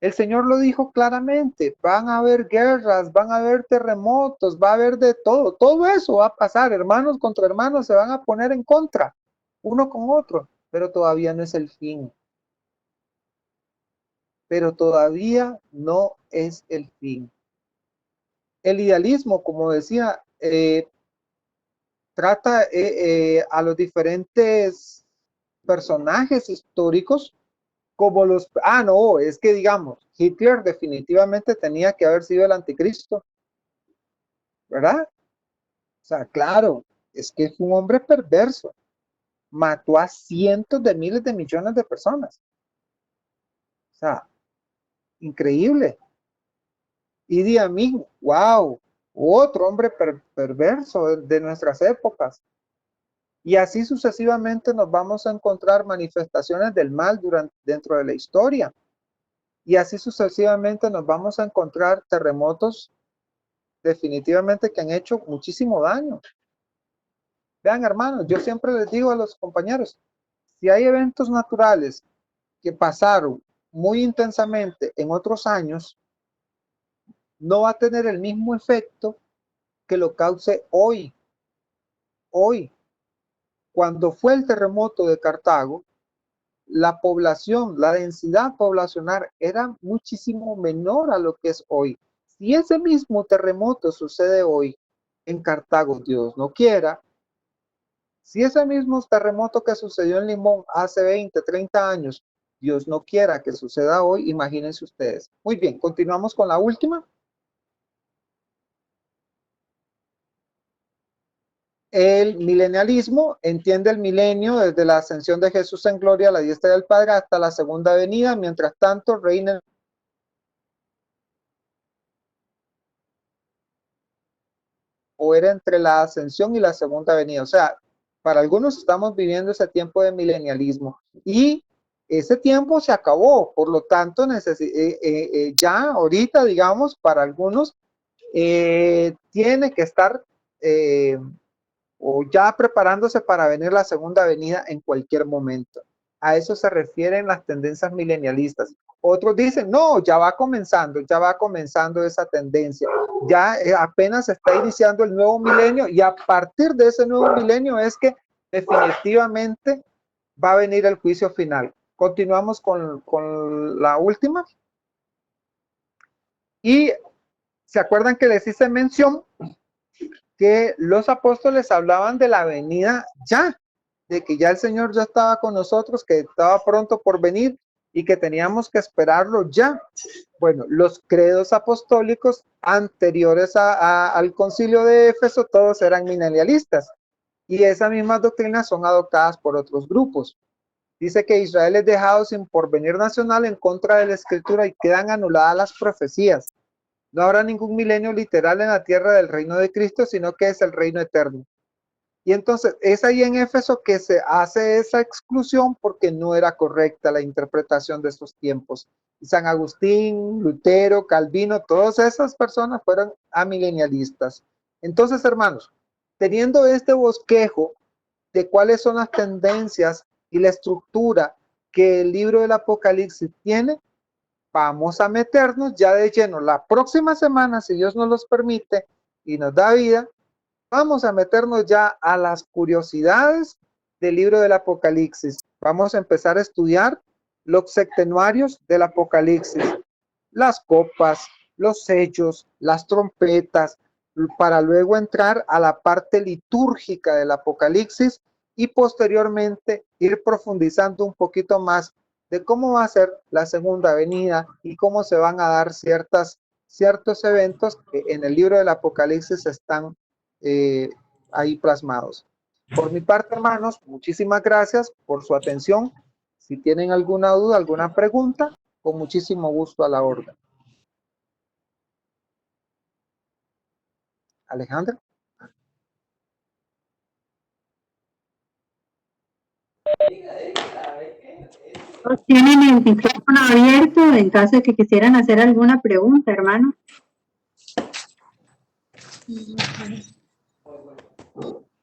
El Señor lo dijo claramente, van a haber guerras, van a haber terremotos, va a haber de todo. Todo eso va a pasar, hermanos contra hermanos se van a poner en contra, uno con otro, pero todavía no es el fin. Pero todavía no es el fin. El idealismo, como decía, trata a los diferentes personajes históricos como los, no, es que digamos, Hitler definitivamente tenía que haber sido el anticristo, ¿verdad? O sea, claro, es que fue un hombre perverso, mató a cientos de miles de millones de personas. O sea, increíble. Idi Amin, wow, otro hombre perverso de nuestras épocas. Y así sucesivamente nos vamos a encontrar manifestaciones del mal dentro de la historia. Y así sucesivamente nos vamos a encontrar terremotos definitivamente que han hecho muchísimo daño. Vean, hermanos, yo siempre les digo a los compañeros, si hay eventos naturales que pasaron muy intensamente en otros años, no va a tener el mismo efecto que lo cause hoy. Hoy, cuando fue el terremoto de Cartago, la población, la densidad poblacional era muchísimo menor a lo que es hoy. Si ese mismo terremoto sucede hoy en Cartago, Dios no quiera, si ese mismo terremoto que sucedió en Limón hace 20, 30 años, Dios no quiera que suceda hoy, imagínense ustedes. Muy bien, continuamos con la última. El milenialismo entiende el milenio desde la ascensión de Jesús en gloria a la diestra del Padre hasta la segunda venida. Mientras tanto, reina o era entre la ascensión y la segunda venida. O sea, para algunos estamos viviendo ese tiempo de milenialismo y ese tiempo se acabó. Por lo tanto, ya ahorita, digamos, para algunos tiene que estar o ya preparándose para venir la segunda venida en cualquier momento. A eso se refieren las tendencias milenialistas. Otros dicen, no, ya va comenzando esa tendencia. Ya apenas está iniciando el nuevo milenio y a partir de ese nuevo milenio es que definitivamente va a venir el juicio final. Continuamos con la última. Y se acuerdan que les hice mención que los apóstoles hablaban de la venida ya, de que ya el Señor ya estaba con nosotros, que estaba pronto por venir y que teníamos que esperarlo ya. Bueno, los credos apostólicos anteriores al concilio de Éfeso, todos eran milenialistas y esas mismas doctrinas son adoptadas por otros grupos. Dice que Israel es dejado sin porvenir nacional en contra de la escritura y quedan anuladas las profecías. No habrá ningún milenio literal en la tierra del reino de Cristo, sino que es el reino eterno. Y entonces es ahí en Éfeso que se hace esa exclusión porque no era correcta la interpretación de estos tiempos. San Agustín, Lutero, Calvino, todas esas personas fueron amilenialistas. Entonces, hermanos, teniendo este bosquejo de cuáles son las tendencias y la estructura que el libro del Apocalipsis tiene, vamos a meternos ya de lleno la próxima semana, si Dios nos los permite y nos da vida, vamos a meternos ya a las curiosidades del libro del Apocalipsis. Vamos a empezar a estudiar los septenuarios del Apocalipsis, las copas, los sellos, las trompetas, para luego entrar a la parte litúrgica del Apocalipsis y posteriormente ir profundizando un poquito más de cómo va a ser la segunda venida y cómo se van a dar ciertos eventos que en el libro del Apocalipsis están ahí plasmados. Por mi parte, hermanos, muchísimas gracias por su atención. Si tienen alguna duda, alguna pregunta, con muchísimo gusto a la orden. Alejandra. Tienen el micrófono abierto en caso de que quisieran hacer alguna pregunta, hermano.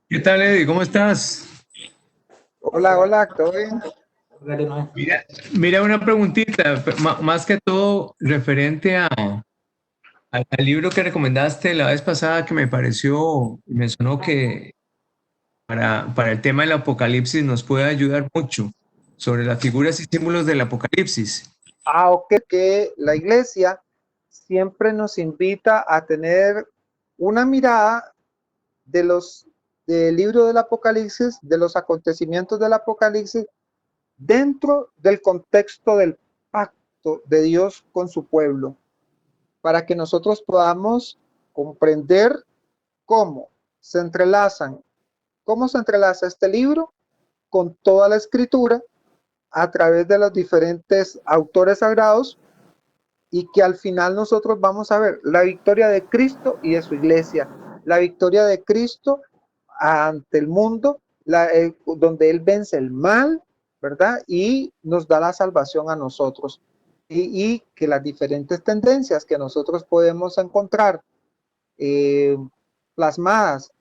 ¿Qué tal, Eddie? ¿Cómo estás? Hola, hola, ¿todo bien? Mira una preguntita, más que todo referente al libro que recomendaste la vez pasada que me pareció, me sonó que para el tema del Apocalipsis nos puede ayudar mucho sobre las figuras y símbolos del Apocalipsis. Ok, que la iglesia siempre nos invita a tener una mirada del libro del Apocalipsis, de los acontecimientos del Apocalipsis, dentro del contexto del pacto de Dios con su pueblo, para que nosotros podamos comprender cómo se entrelaza este libro con toda la escritura a través de los diferentes autores sagrados y que al final nosotros vamos a ver la victoria de Cristo y de su iglesia, la victoria de Cristo ante el mundo donde Él vence el mal, ¿verdad? Y nos da la salvación a nosotros. Y que las diferentes tendencias que nosotros podemos encontrar plasmadas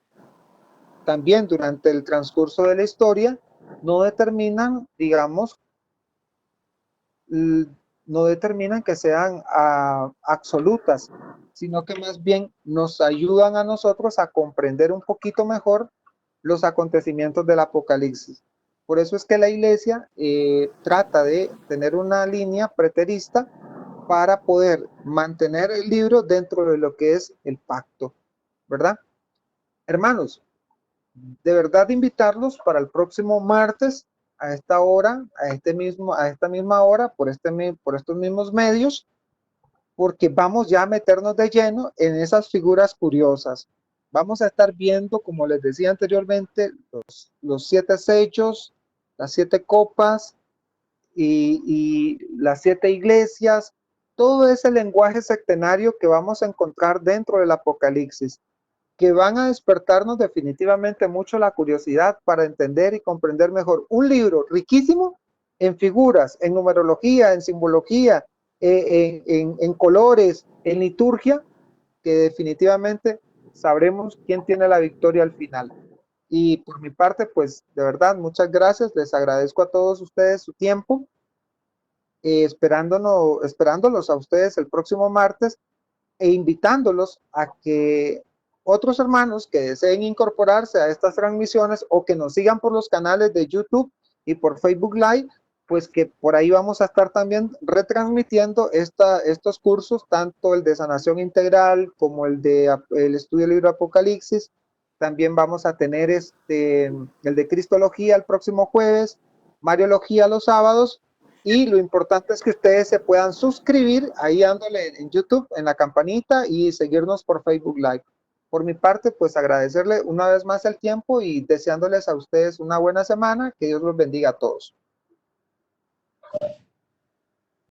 también durante el transcurso de la historia, no determinan, digamos, no determinan que sean absolutas, sino que más bien nos ayudan a nosotros a comprender un poquito mejor los acontecimientos del Apocalipsis. Por eso es que la iglesia trata de tener una línea preterista para poder mantener el libro dentro de lo que es el pacto, ¿verdad? Hermanos, de verdad invitarlos para el próximo martes a esta hora, a esta misma hora, por estos mismos medios, porque vamos ya a meternos de lleno en esas figuras curiosas. Vamos a estar viendo, como les decía anteriormente, los 7 sellos, las 7 copas y las 7 iglesias, todo ese lenguaje sectenario que vamos a encontrar dentro del Apocalipsis, que van a despertarnos definitivamente mucho la curiosidad para entender y comprender mejor un libro riquísimo en figuras, en numerología, en simbología, en colores, en liturgia, que definitivamente sabremos quién tiene la victoria al final. Y por mi parte, pues de verdad, muchas gracias. Les agradezco a todos ustedes su tiempo, esperándolos a ustedes el próximo martes e invitándolos a que otros hermanos que deseen incorporarse a estas transmisiones o que nos sigan por los canales de YouTube y por Facebook Live, pues que por ahí vamos a estar también retransmitiendo estos cursos, tanto el de sanación integral como el estudio del libro Apocalipsis. También vamos a tener el de Cristología el próximo jueves, Mariología los sábados. Y lo importante es que ustedes se puedan suscribir ahí dándole en YouTube, en la campanita y seguirnos por Facebook Live. Por mi parte, pues agradecerle una vez más el tiempo y deseándoles a ustedes una buena semana. Que Dios los bendiga a todos.